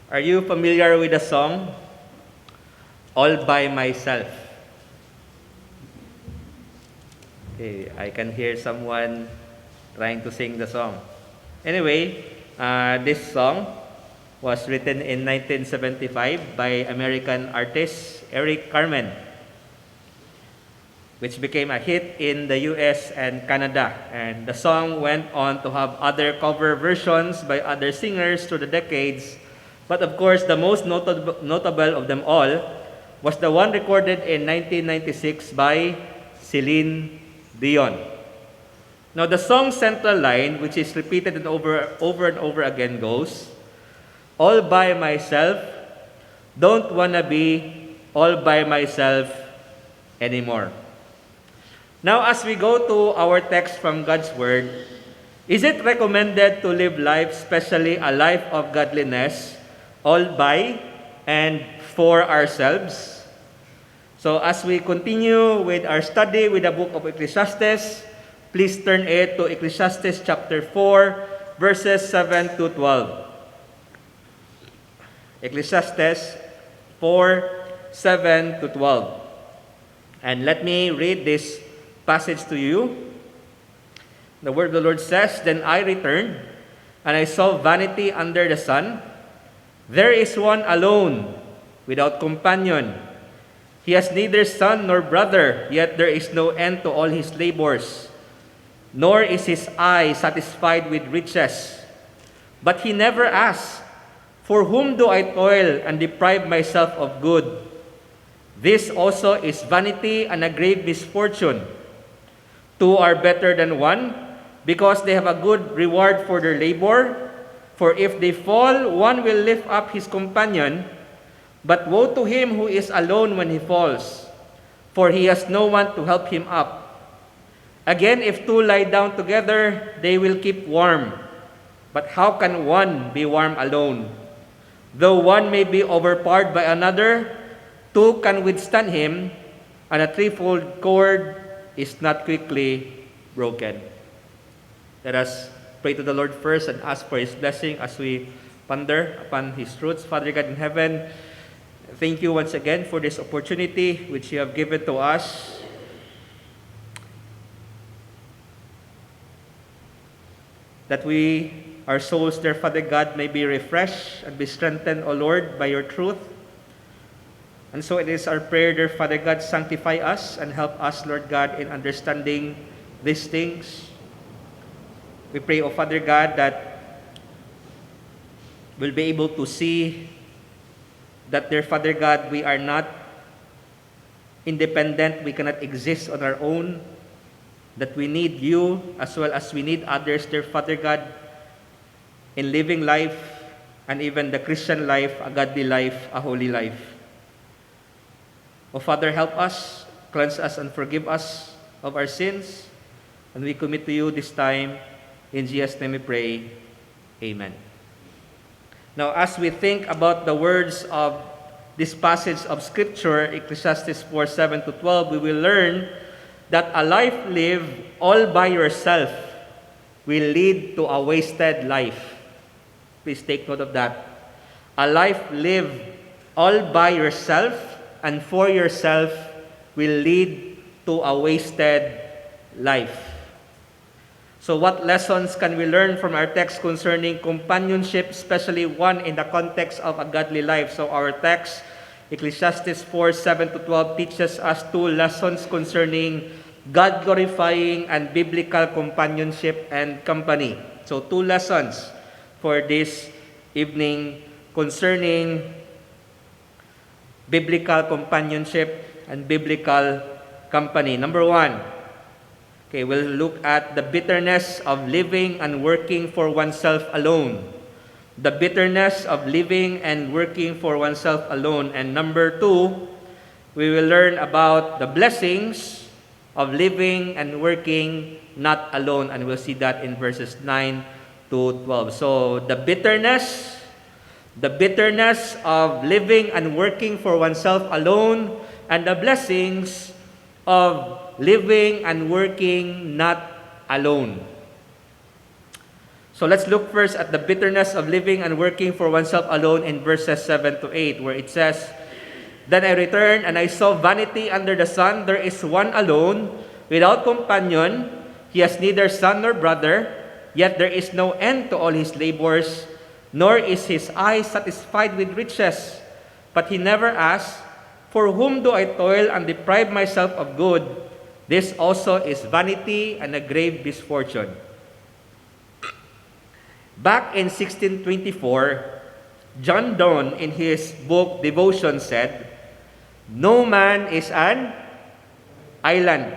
Are you familiar with the song, All by Myself? Okay, I can hear someone trying to sing the song. Anyway, this song was written in 1975 by American artist Eric Carmen, which became a hit in the US and Canada. And the song went on to have other cover versions by other singers through the decades. But of course, the most notable of them all was the one recorded in 1996 by Celine Dion. Now, the song's central line, which is repeated over and over again, goes, "All by myself, don't wanna be all by myself anymore." Now, as we go to our text from God's Word, is it recommended to live life, especially a life of godliness, all by and for ourselves? So, as we continue with our study with the book of Ecclesiastes, please turn it to Ecclesiastes chapter 4, verses 7 to 12. Ecclesiastes 4, 7 to 12. And let me read this passage to you. The word of the Lord says, "Then I returned, and I saw vanity under the sun. There is one alone, without companion. He has neither son nor brother, yet there is no end to all his labors. Nor is his eye satisfied with riches. But he never asks, 'For whom do I toil and deprive myself of good?' This also is vanity and a grave misfortune. Two are better than one, because they have a good reward for their labor. For if they fall, one will lift up his companion. But woe to him who is alone when he falls, for he has no one to help him up. Again, if two lie down together, they will keep warm. But how can one be warm alone? Though one may be overpowered by another, two can withstand him, and a threefold cord is not quickly broken." Let us pray to the Lord first and ask for His blessing as we ponder upon His truths. Father God in heaven, thank you once again for this opportunity which you have given to us that our souls, dear Father God, may be refreshed and be strengthened, O Lord, by your truth. And so it is our prayer, dear Father God, sanctify us and help us, Lord God, in understanding these things. We pray, O Father God, that we'll be able to see that, dear Father God, we are not independent, we cannot exist on our own, that we need you as well as we need others, dear Father God, in living life and even the Christian life, a godly life, a holy life. O Father, help us, cleanse us, and forgive us of our sins. And we commit to you this time. In Jesus' name we pray. Amen. Now, as we think about the words of this passage of Scripture, Ecclesiastes 4, 7 to 12, we will learn that a life lived all by yourself will lead to a wasted life. Please take note of that. A life lived all by yourself and for yourself will lead to a wasted life. So what lessons can we learn from our text concerning companionship, especially one in the context of a godly life? So our text, Ecclesiastes 4, 7 to 12, teaches us two lessons concerning God-glorifying and biblical companionship and company. So two lessons for this evening concerning biblical companionship and biblical company. Number one, we'll look at the bitterness of living and working for oneself alone. The bitterness of living and working for oneself alone. And number two, we will learn about the blessings of living and working not alone. And we'll see that in verses 9 to 12. So the bitterness of living and working for oneself alone, and the blessings of living and working not alone. So let's look first at the bitterness of living and working for oneself alone in verses 7 to 8, where it says, Then I returned, and I saw vanity under the sun. There is one alone, without companion. He has neither son nor brother, yet there is no end to all his labors, nor is his eye satisfied with riches. But he never asks, For whom do I toil and deprive myself of good? This also is vanity and a grave misfortune. Back in 1624, John Donne, in his book Devotion, said, No man is an island,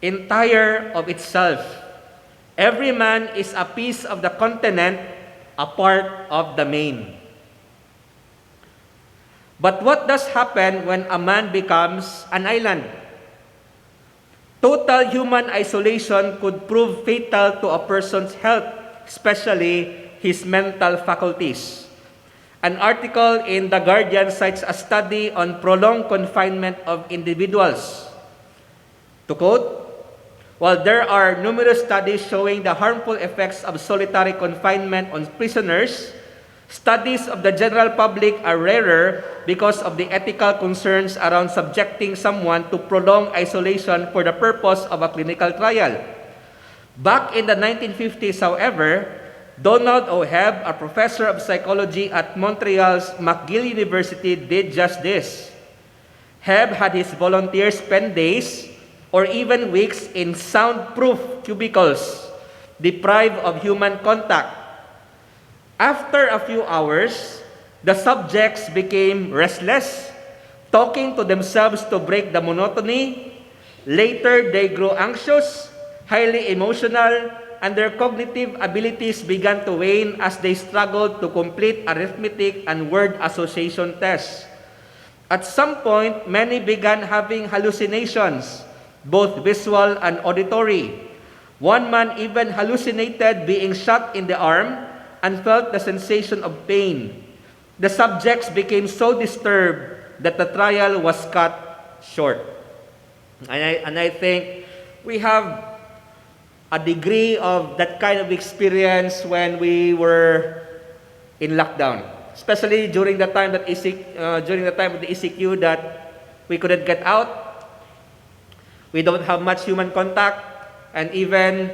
entire of itself. Every man is a piece of the continent, a part of the main. But what does happen when a man becomes an island? Total human isolation could prove fatal to a person's health, especially his mental faculties. An article in The Guardian cites a study on prolonged confinement of individuals. To quote, While there are numerous studies showing the harmful effects of solitary confinement on prisoners, studies of the general public are rarer because of the ethical concerns around subjecting someone to prolonged isolation for the purpose of a clinical trial. Back in the 1950s, however, Donald O. Hebb, a professor of psychology at Montreal's McGill University, did just this. Hebb had his volunteers spend days or even weeks in soundproof cubicles, deprived of human contact. After a few hours, the subjects became restless, talking to themselves to break the monotony. Later, they grew anxious, highly emotional, and their cognitive abilities began to wane as they struggled to complete arithmetic and word association tests. At some point, many began having hallucinations, both visual and auditory. One man even hallucinated being shot in the arm and felt the sensation of pain. The subjects became so disturbed that the trial was cut short. And I think we have a degree of that kind of experience when we were in lockdown, especially during the time that during the time of the ECQ that we couldn't get out. We don't have much human contact, and even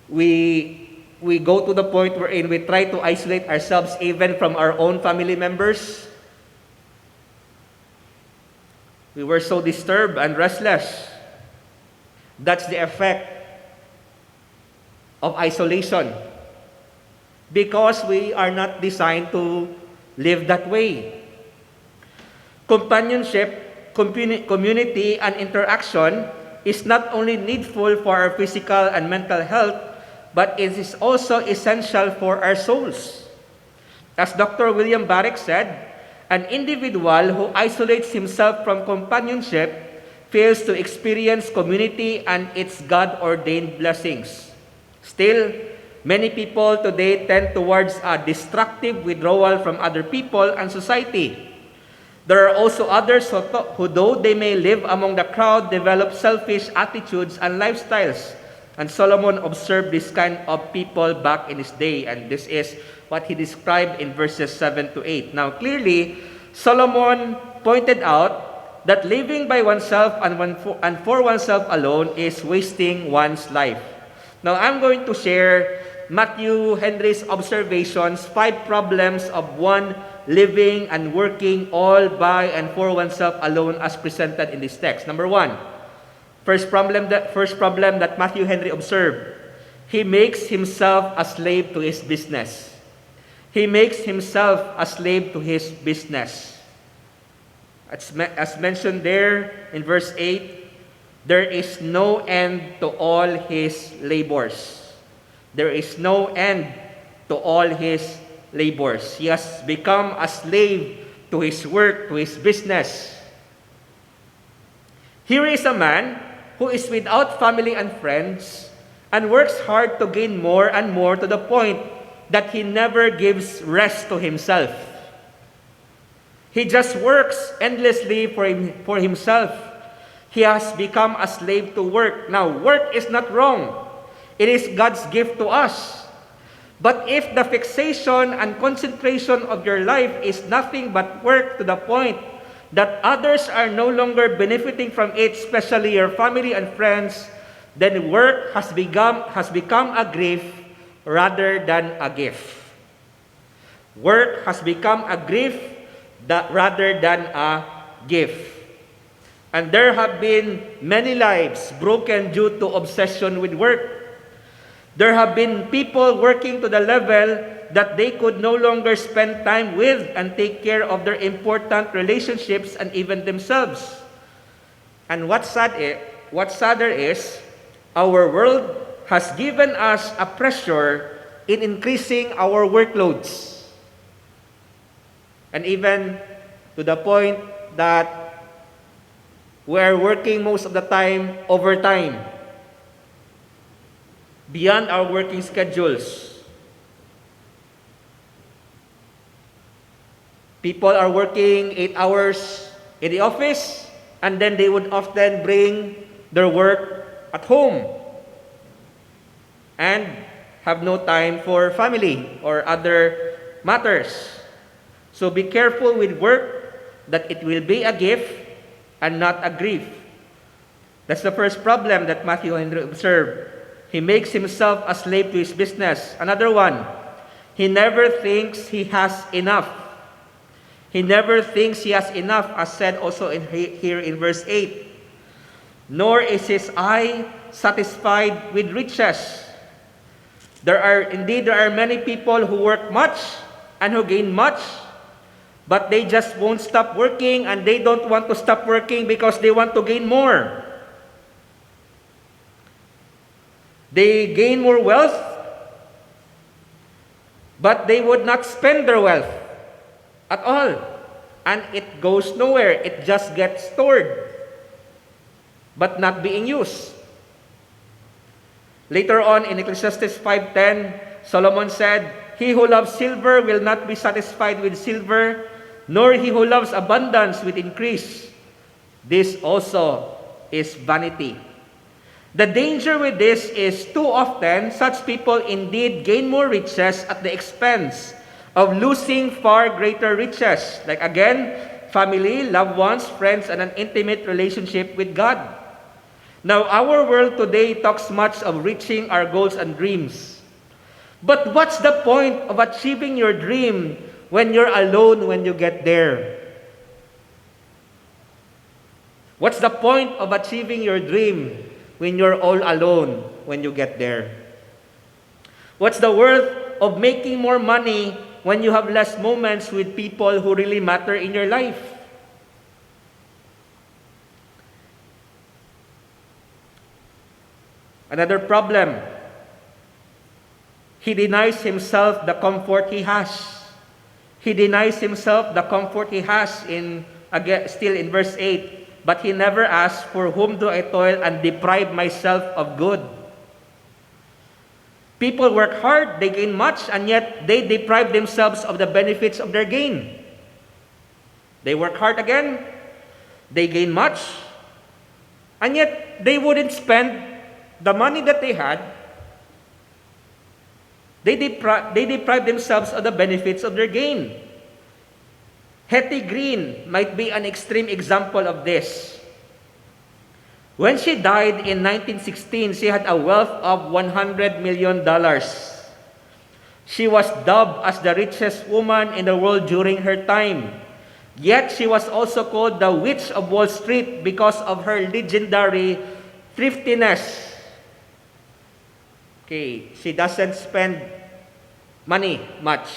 we go to the point wherein we try to isolate ourselves even from our own family members. We were so disturbed and restless. That's the effect of isolation, because we are not designed to live that way. Companionship, community, and interaction is not only needful for our physical and mental health, but it is also essential for our souls. As Dr. William Barrick said, an individual who isolates himself from companionship fails to experience community and its God-ordained blessings. Still, many people today tend towards a destructive withdrawal from other people and society. There are also others who, though they may live among the crowd, develop selfish attitudes and lifestyles. And Solomon observed this kind of people back in his day, and this is what he described in verses 7 to 8. Now, clearly, Solomon pointed out that living by oneself and for oneself alone is wasting one's life. Now, I'm going to share Matthew Henry's observations, 5 problems of one living and working all by and for oneself alone as presented in this text. Number 1, first problem that Matthew Henry observed, he makes himself a slave to his business. He makes himself a slave to his business. As mentioned there in verse 8, there is no end to all his labors. There is no end to all his labors. He has become a slave to his work, to his business. Here is a man who is without family and friends and works hard to gain more and more to the point that he never gives rest to himself. He just works endlessly for himself. he has become a slave to work. Now, work is not wrong. It is God's gift to us. But if the fixation and concentration of your life is nothing but work to the point that others are no longer benefiting from it, especially your family and friends, then work has become a grief rather than a gift. Work has become a grief rather than a gift. And there have been many lives broken due to obsession with work. There have been people working to the level that they could no longer spend time with and take care of their important relationships and even themselves. And what's sadder is, our world has given us a pressure in increasing our workloads. And even to the point that we're working most of the time overtime, beyond our working schedules. People are working 8 hours in the office, and then they would often bring their work at home and have no time for family or other matters. So be careful with work, that it will be a gift and not a grief. That's the first problem that Matthew Henry observed. He makes himself a slave to his business. Another one, he never thinks he has enough. He never thinks he has enough, as said also here in verse 8. Nor is his eye satisfied with riches. There are many people who work much and who gain much, but they just won't stop working, and they don't want to stop working because they want to gain more. They gain more wealth, but they would not spend their wealth at all. And it goes nowhere. It just gets stored, but not being used. Later on in Ecclesiastes 5:10, Solomon said, "He who loves silver will not be satisfied with silver, nor he who loves abundance with increase. This also is vanity." The danger with this is, too often, such people indeed gain more riches at the expense of losing far greater riches. Like again, family, loved ones, friends, and an intimate relationship with God. Now, our world today talks much of reaching our goals and dreams. But what's the point of achieving your dream when you're alone when you get there? What's the point of achieving your dream when you're all alone when you get there? What's the worth of making more money when you have less moments with people who really matter in your life? Another problem, he denies himself the comfort he has. He denies himself the comfort he has still in verse 8. But he never asks, "For whom do I toil and deprive myself of good?" People work hard, they gain much, and yet they deprive themselves of the benefits of their gain. They work hard again, they gain much, and yet they wouldn't spend the money that they had. They deprive themselves of the benefits of their gain. Hetty Green might be an extreme example of this. When she died in 1916, she had a wealth of $100 million. She was dubbed as the richest woman in the world during her time. Yet she was also called the Witch of Wall Street because of her legendary thriftiness. Okay, she doesn't spend money much.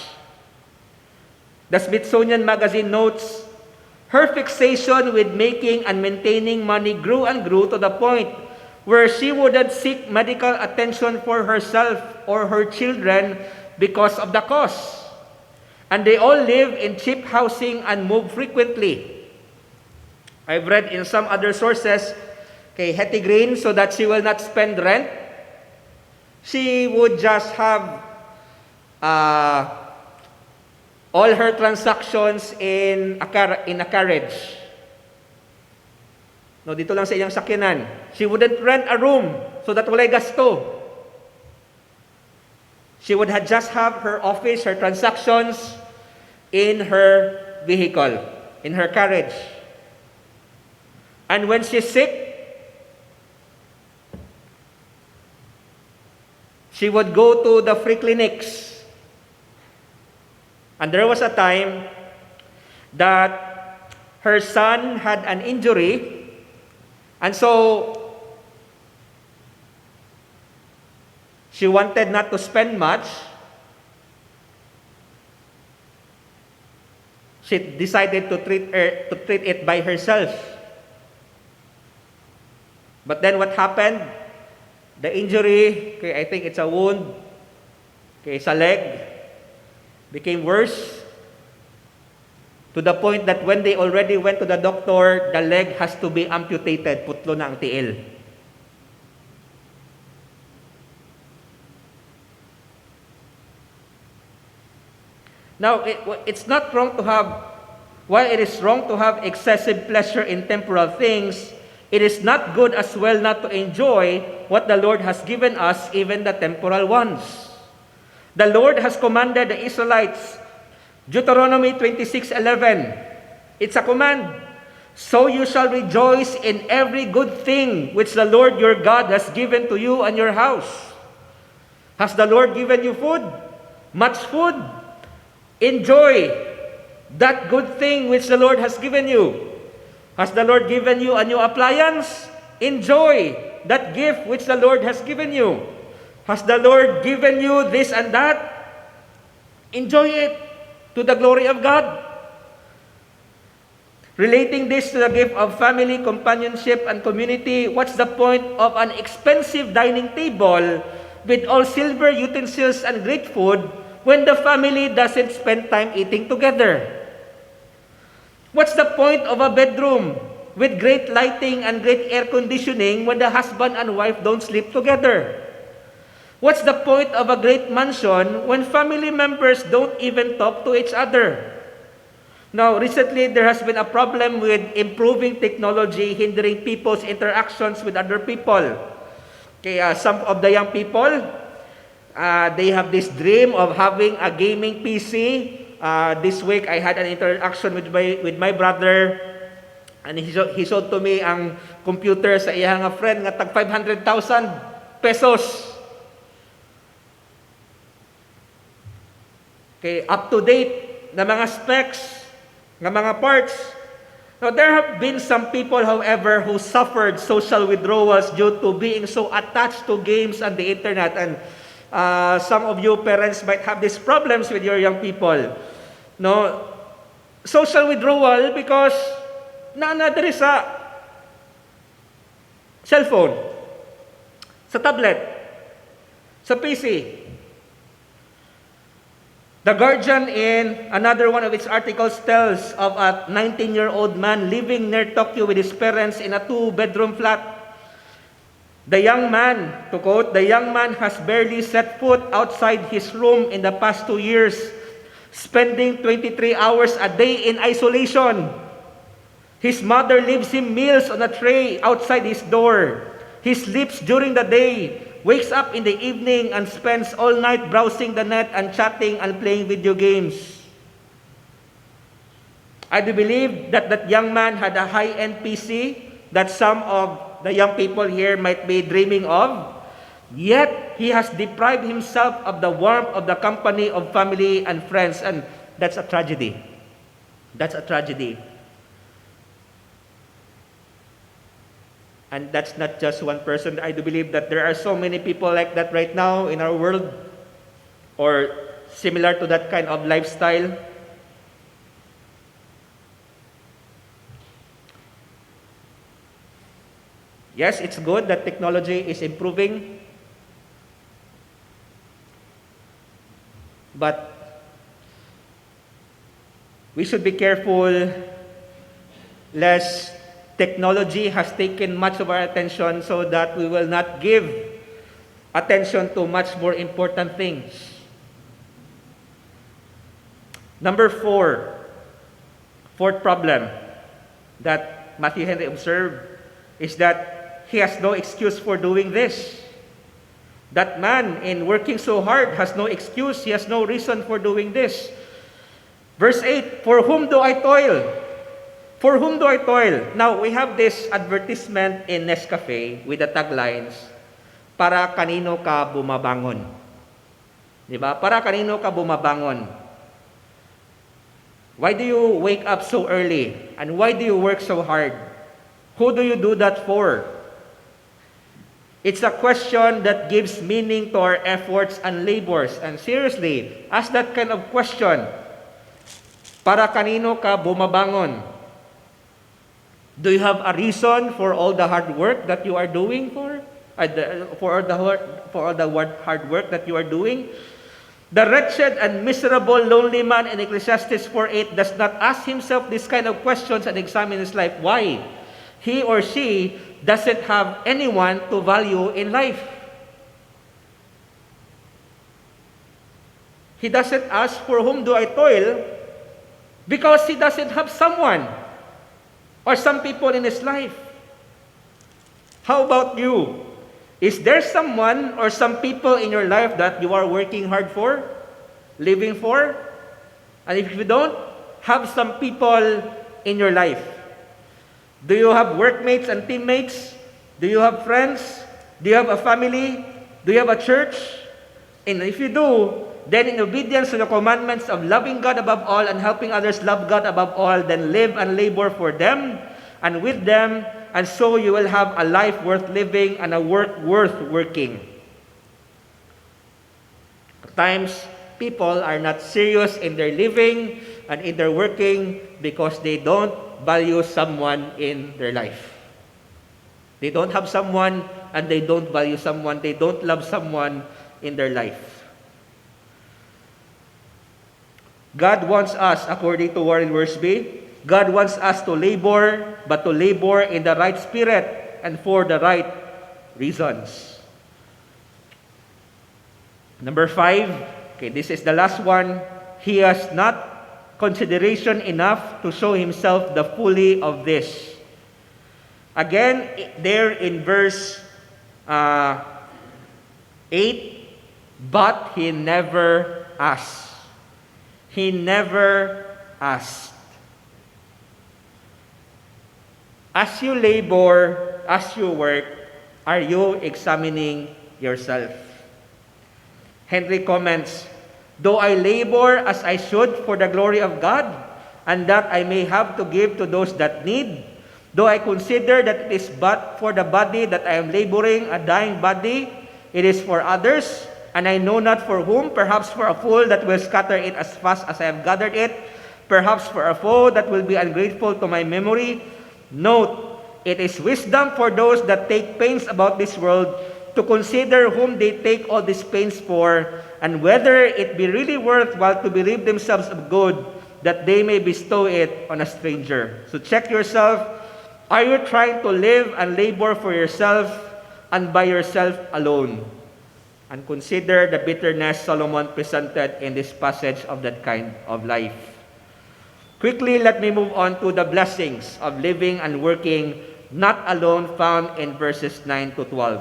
The Smithsonian Magazine notes, her fixation with making and maintaining money grew and grew to the point where she wouldn't seek medical attention for herself or her children because of the cost. And they all live in cheap housing and move frequently. I've read in some other sources, Hetty Green, so that she will not spend rent, she would just have all her transactions in a carriage. No, dito lang sa iyang sakyanan. She wouldn't rent a room so that walay gasto. She would just have her office, her transactions in her vehicle, in her carriage. And when she's sick, she would go to the free clinics. And there was a time that her son had an injury, and so she wanted not to spend much. She decided to treat it by herself. But then what happened? The injury, okay, I think it's a wound, okay, sa leg, became worse to the point that when they already went to the doctor, the leg has to be amputated, putlo na ang tiil. Now, it's not wrong to have, while it is wrong to have excessive pleasure in temporal things, it is not good as well not to enjoy what the Lord has given us, even the temporal ones. The Lord has commanded the Israelites, Deuteronomy 26:11. It's a command. So you shall rejoice in every good thing which the Lord your God has given to you and your house. Has the Lord given you food? Much food? Enjoy that good thing which the Lord has given you. Has the Lord given you a new appliance? Enjoy that gift which the Lord has given you. Has the Lord given you this and that? Enjoy it to the glory of God. Relating this to the gift of family, companionship, and community, what's the point of an expensive dining table with all silver utensils and great food when the family doesn't spend time eating together? What's the point of a bedroom with great lighting and great air conditioning when the husband and wife don't sleep together? What's the point of a great mansion when family members don't even talk to each other? Now, recently there has been a problem with improving technology hindering people's interactions with other people. Okay, some of the young people, they have this dream of having a gaming PC. This week, I had an interaction with my brother, and he showed to me ang computer sa iyang friend nga tag 500,000 pesos. Okay, up to date na mga specs, na mga parts. Now, there have been some people, however, who suffered social withdrawals due to being so attached to games and the internet. And some of you parents might have these problems with your young people. No, social withdrawal because naanadiri sa cellphone, sa tablet, sa PC. The Guardian, in another one of its articles, tells of a 19-year-old man living near Tokyo with his parents in a 2-bedroom flat. The young man, to quote, the young man has barely set foot outside his room in the past 2 years, spending 23 hours a day in isolation. His mother leaves him meals on a tray outside his door. He sleeps during the day, wakes up in the evening, and spends all night browsing the net and chatting and playing video games. I do believe that that young man had a high-end PC that some of the young people here might be dreaming of, yet he has deprived himself of the warmth of the company of family and friends, and that's a tragedy. That's a tragedy. And that's not just one person. I do believe that there are so many people like that right now in our world, or similar to that kind of lifestyle. Yes, it's good that technology is improving, but we should be careful lest technology has taken much of our attention so that we will not give attention to much more important things. Number 4, fourth problem that Matthew Henry observed, is that he has no excuse for doing this. That man in working so hard has no excuse, he has no reason for doing this. Verse 8, for whom do I toil? For whom do I toil? Now, we have this advertisement in Nescafe with the taglines, para kanino ka bumabangon? Di ba? Para kanino ka bumabangon? Why do you wake up so early? And why do you work so hard? Who do you do that for? It's a question that gives meaning to our efforts and labors. And seriously, ask that kind of question. Para kanino ka bumabangon? Do you have a reason for all the hard work that you are doing for all the hard work that you are doing? The wretched and miserable lonely man in Ecclesiastes 4:8 does not ask himself this kind of questions and examine his life. Why? He or she doesn't have anyone to value in life. He doesn't ask, for whom do I toil? Because he doesn't have someone or some people in his life. How about you? Is there someone or some people in your life that you are working hard for, living for? And if you don't have some people in your life, do you have workmates and teammates? Do you have friends? Do you have a family? Do you have a church? And if you do, then in obedience to the commandments of loving God above all and helping others love God above all, then live and labor for them and with them, and so you will have a life worth living and a work worth working. At times, people are not serious in their living and in their working because they don't value someone in their life. They don't have someone and they don't value someone. They don't love someone in their life. God wants us, according to Warren Wiersbe, God wants us to labor, but to labor in the right spirit and for the right reasons. Number 5, okay, this is the last one. He has not consideration enough to show himself the fully of this. Again, there in verse 8, but he never asked. He never asked. As you labor, as you work, are you examining yourself? Henry comments, though I labor as I should for the glory of God, and that I may have to give to those that need, though I consider that it is but for the body that I am laboring, a dying body, it is for others, and I know not for whom, perhaps for a fool that will scatter it as fast as I have gathered it, perhaps for a foe that will be ungrateful to my memory. Note, it is wisdom for those that take pains about this world to consider whom they take all these pains for, and whether it be really worthwhile to bereave themselves of good, that they may bestow it on a stranger. So check yourself. Are you trying to live and labor for yourself and by yourself alone? And consider the bitterness Solomon presented in this passage of that kind of life. Quickly, let me move on to the blessings of living and working, not alone, found in verses 9 to 12.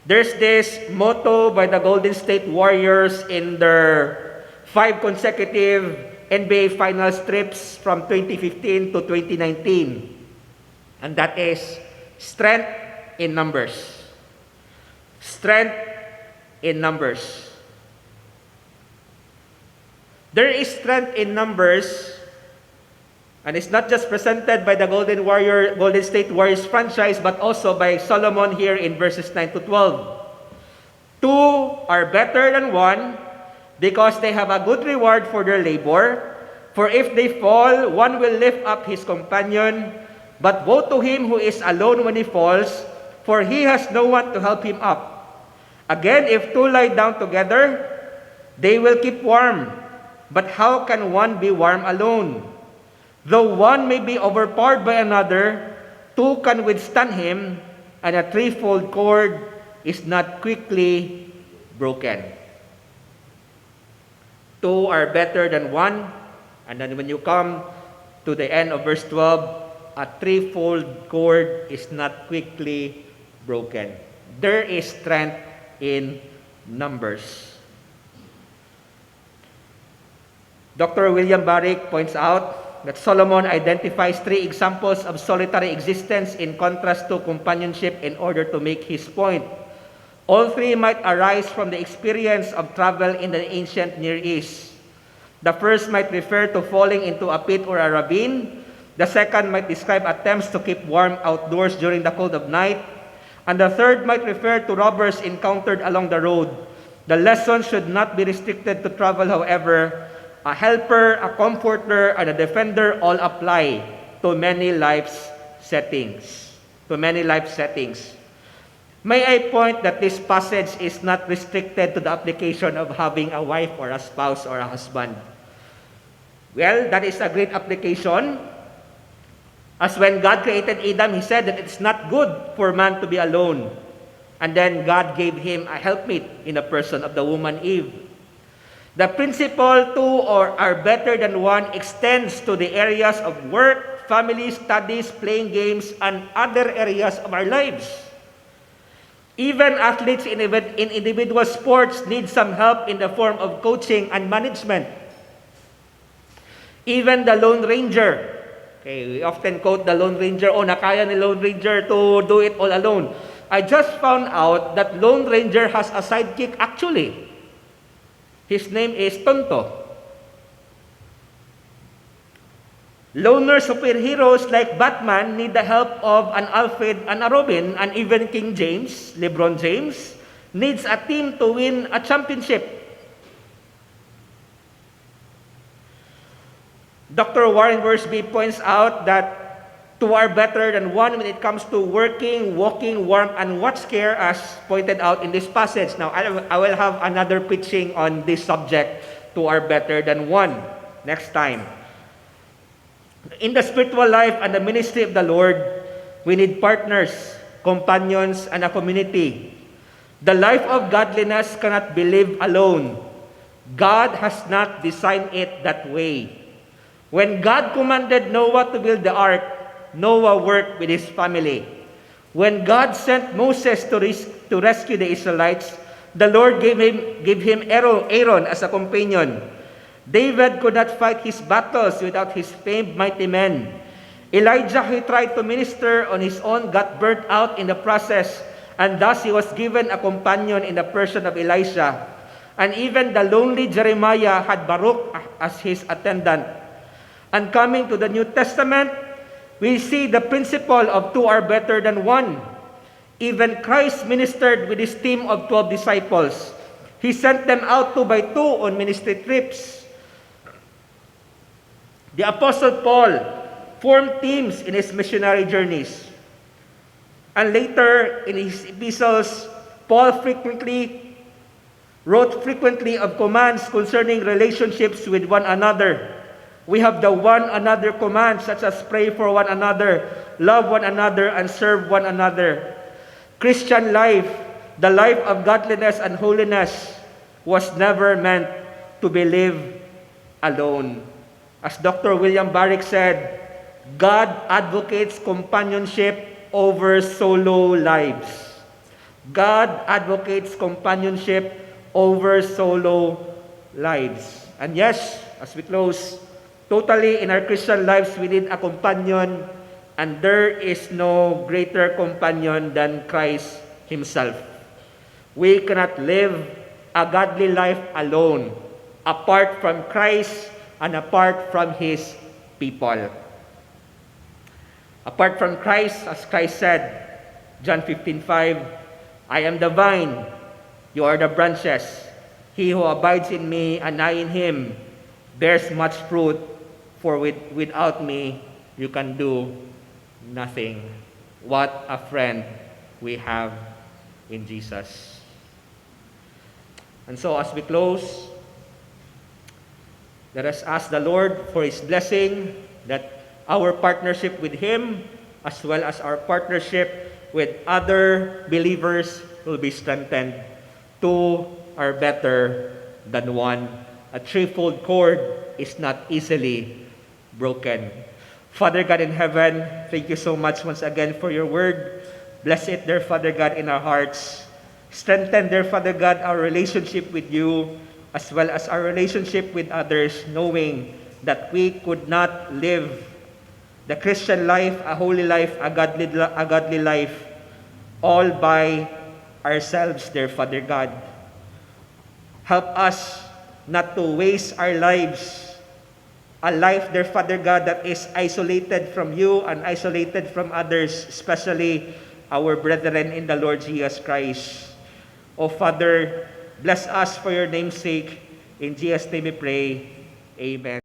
There's this motto by the Golden State Warriors in their 5 consecutive NBA Finals trips from 2015 to 2019. And that is strength in numbers. Strength in numbers. There is strength in numbers, and it's not just presented by the Golden State Warriors franchise, but also by Solomon here in verses 9 to 12. 2 are better than 1 because they have a good reward for their labor. For if they fall, one will lift up his companion. But woe to him who is alone when he falls, for he has no one to help him up. Again, if 2 lie down together, they will keep warm. But how can one be warm alone? Though one may be overpowered by another, 2 can withstand him, and a threefold cord is not quickly broken. 2 are better than 1. And then when you come to the end of verse 12, a threefold cord is not quickly broken. There is strength in numbers. Dr. William Barrick points out that Solomon identifies 3 examples of solitary existence in contrast to companionship in order to make his point. All 3 might arise from the experience of travel in the ancient Near East. The first might refer to falling into a pit or a ravine. The second might describe attempts to keep warm outdoors during the cold of night. And the third might refer to robbers encountered along the road. The lesson should not be restricted to travel, however. A helper, a comforter, and a defender all apply to many life settings. May I point that this passage is not restricted to the application of having a wife or a spouse or a husband. Well, that is a great application. As when God created Adam, He said that it's not good for man to be alone. And then God gave him a helpmate in the person of the woman Eve. The principle two or are better than one extends to the areas of work, family, studies, playing games, and other areas of our lives. Even athletes in individual sports need some help in the form of coaching and management. Even the Lone Ranger, okay, we often quote the Lone Ranger, nakaya ni Lone Ranger to do it all alone. I just found out that Lone Ranger has a sidekick actually. His name is Tonto. Loner superheroes like Batman need the help of an Alfred and a Robin, and even King James, LeBron James, needs a team to win a championship. Dr. Warren Wiersbe points out that two are better than one when it comes to working, walking, warmth, and watch care, as pointed out in this passage. Now, I will have another preaching on this subject, two are better than one, next time. In the spiritual life and the ministry of the Lord, we need partners, companions, and a community. The life of godliness cannot be lived alone. God has not designed it that way. When God commanded Noah to build the ark, Noah worked with his family. When God sent Moses to rescue the Israelites, the Lord gave him Aaron as a companion. David could not fight his battles without his famed mighty men. Elijah, who tried to minister on his own, got burnt out in the process, and thus he was given a companion in the person of Elisha. And even the lonely Jeremiah had Baruch as his attendant. And coming to the New Testament, we see the principle of two are better than one. Even Christ ministered with his team of 12 disciples. He sent them out 2 by 2 on ministry trips. The Apostle Paul formed teams in his missionary journeys. And later, in his epistles, Paul wrote frequently of commands concerning relationships with one another. We have the one another commands, such as pray for one another, love one another, and serve one another. Christian life, the life of godliness and holiness, was never meant to be lived alone. As Dr. William Barrick said, God advocates companionship over solo lives. God advocates companionship over solo lives. And yes, as we close, totally in our Christian lives, we need a companion, and there is no greater companion than Christ Himself. We cannot live a godly life alone, apart from Christ and apart from His people. Apart from Christ, as Christ said, John 15:5, I am the vine, you are the branches. He who abides in me and I in him bears much fruit, for without me you can do nothing. What a friend we have in Jesus. And so as we close, let us ask the Lord for His blessing, that our partnership with Him, as well as our partnership with other believers, will be strengthened. Two are better than one. A threefold cord is not easily broken. Father God in heaven, thank you so much once again for your word. Bless it, dear Father God, in our hearts. Strengthen, dear Father God, our relationship with you, as well as our relationship with others, knowing that we could not live the Christian life, a holy life, a godly life, all by ourselves, dear Father God. Help us not to waste our lives, a life, dear Father God, that is isolated from you and isolated from others, especially our brethren in the Lord Jesus Christ. O Father, bless us for your name's sake. In Jesus' name we pray. Amen.